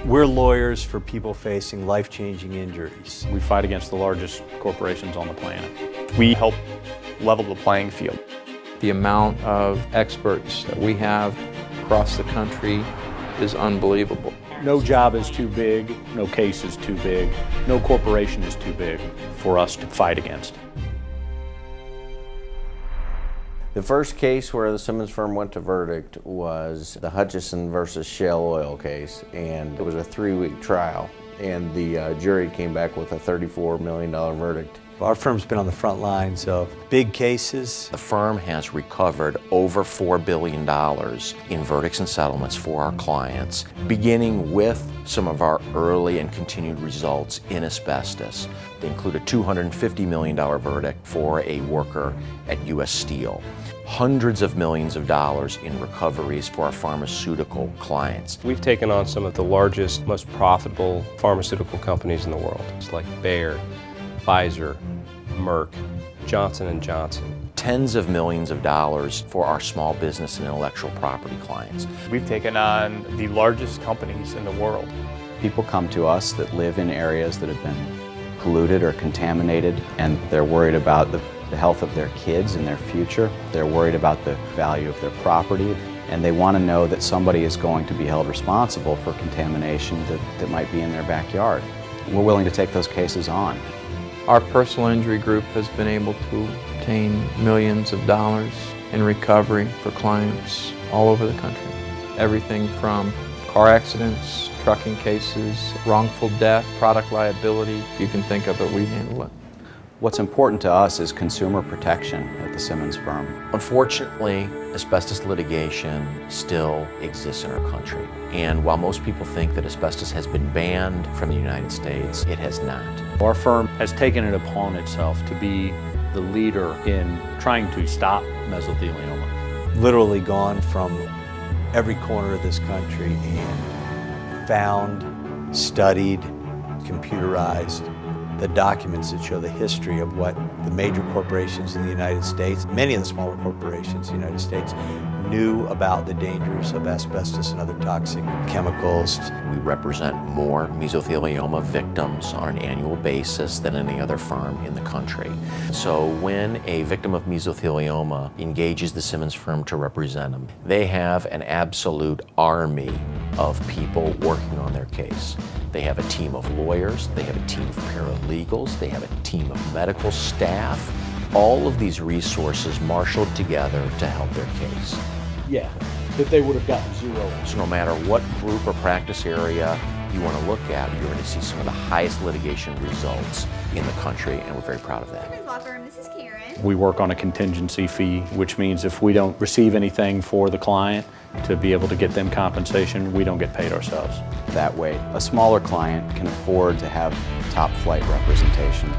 We're lawyers for people facing life-changing injuries. We fight against the largest corporations on the planet. We help level the playing field. The amount of experts that we have across the country is unbelievable. No job is too big, no case is too big, no corporation is too big for us to fight against. The first case where the Simmons firm went to verdict was the Hutchison versus Shell Oil case, and it was a 3-week trial, and the jury came back with a $34 million verdict. Our firm's been on the front lines of big cases. The firm has recovered over $4 billion in verdicts and settlements for our clients, beginning with some of our early and continued results in asbestos. They include a $250 million verdict for a worker at U.S. Steel. Hundreds of millions of dollars in recoveries for our pharmaceutical clients. We've taken on some of the largest, most profitable pharmaceutical companies in the world. It's like Bayer, Pfizer, Merck, Johnson & Johnson. Tens of millions of dollars for our small business and intellectual property clients. We've taken on the largest companies in the world. People come to us that live in areas that have been polluted or contaminated, and they're worried about the health of their kids and their future. They're worried about the value of their property, and they want to know that somebody is going to be held responsible for contamination that might be in their backyard. We're willing to take those cases on. Our personal injury group has been able to obtain millions of dollars in recovery for clients all over the country. Everything from car accidents, trucking cases, wrongful death, product liability. You can think of it, we handle it. What's important to us is consumer protection at the Simmons firm. Unfortunately, asbestos litigation still exists in our country. And while most people think that asbestos has been banned from the United States, it has not. Our firm has taken it upon itself to be the leader in trying to stop mesothelioma. Literally gone from every corner of this country and found, studied, computerized the documents that show the history of what the major corporations in the United States, many of the smaller corporations in the United States, knew about the dangers of asbestos and other toxic chemicals. We represent more mesothelioma victims on an annual basis than any other firm in the country. So when a victim of mesothelioma engages the Simmons firm to represent them, they have an absolute army of people working on their case. They have a team of lawyers, they have a team of paralegals, they have a team of medical staff. All of these resources marshaled together to help their case. Yeah, that they would have gotten zero. So no matter what group or practice area you want to look at, you're going to see some of the highest litigation results in the country, and we're very proud of that. This is Karen. We work on a contingency fee, which means if we don't receive anything for the client to be able to get them compensation, we don't get paid ourselves. That way, a smaller client can afford to have top-flight representation.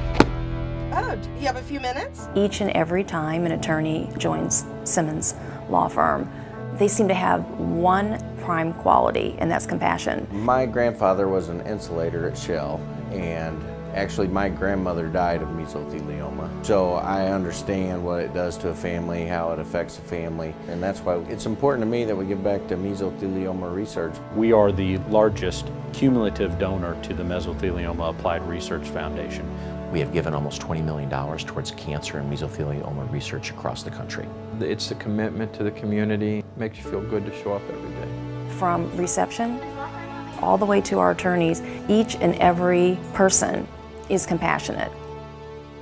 Oh, do you have a few minutes? Each and every time an attorney joins Simmons Law Firm, they seem to have one prime quality, and that's compassion. My grandfather was an insulator at Shell, and actually my grandmother died of mesothelioma. So I understand what it does to a family, how it affects a family, and that's why it's important to me that we give back to mesothelioma research. We are the largest cumulative donor to the Mesothelioma Applied Research Foundation. We have given almost $20 million towards cancer and mesothelioma research across the country. It's the commitment to the community. It makes you feel good to show up every day. From reception all the way to our attorneys, each and every person is compassionate.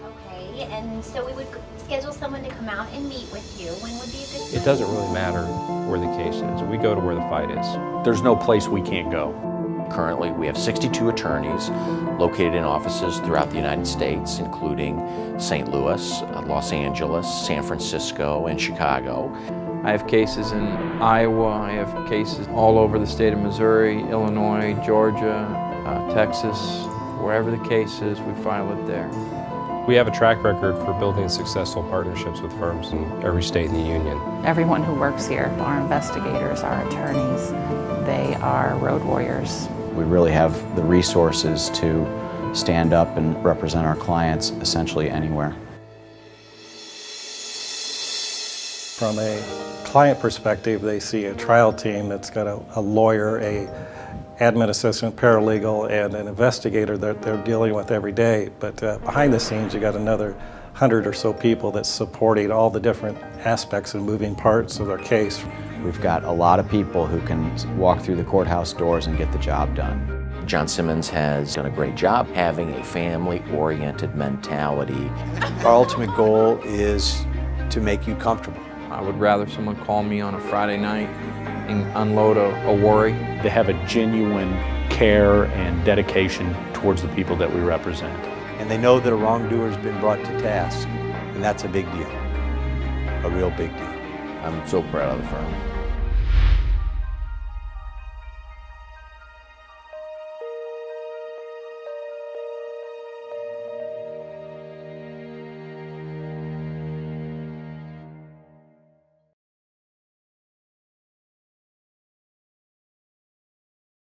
Okay, and so we would schedule someone to come out and meet with you. When would be a good time? It doesn't really matter where the case is. We go to where the fight is. There's no place we can't go. Currently, we have 62 attorneys located in offices throughout the United States, including St. Louis, Los Angeles, San Francisco, and Chicago. I have cases in Iowa, I have cases all over the state of Missouri, Illinois, Georgia, Texas. Wherever the case is, we file it there. We have a track record for building successful partnerships with firms in every state in the union. Everyone who works here, our investigators, our attorneys, they are road warriors. We really have the resources to stand up and represent our clients essentially anywhere. From a client perspective, they see a trial team that's got a lawyer, admin assistant, paralegal, and an investigator that they're dealing with every day. But behind the scenes, you got another 100 or so people that's supporting all the different aspects and moving parts of their case. We've got a lot of people who can walk through the courthouse doors and get the job done. John Simmons has done a great job having a family-oriented mentality. Our ultimate goal is to make you comfortable. I would rather someone call me on a Friday night and unload a worry. They have a genuine care and dedication towards the people that we represent. And they know that a wrongdoer's been brought to task, and that's a big deal, a real big deal. I'm so proud of the firm.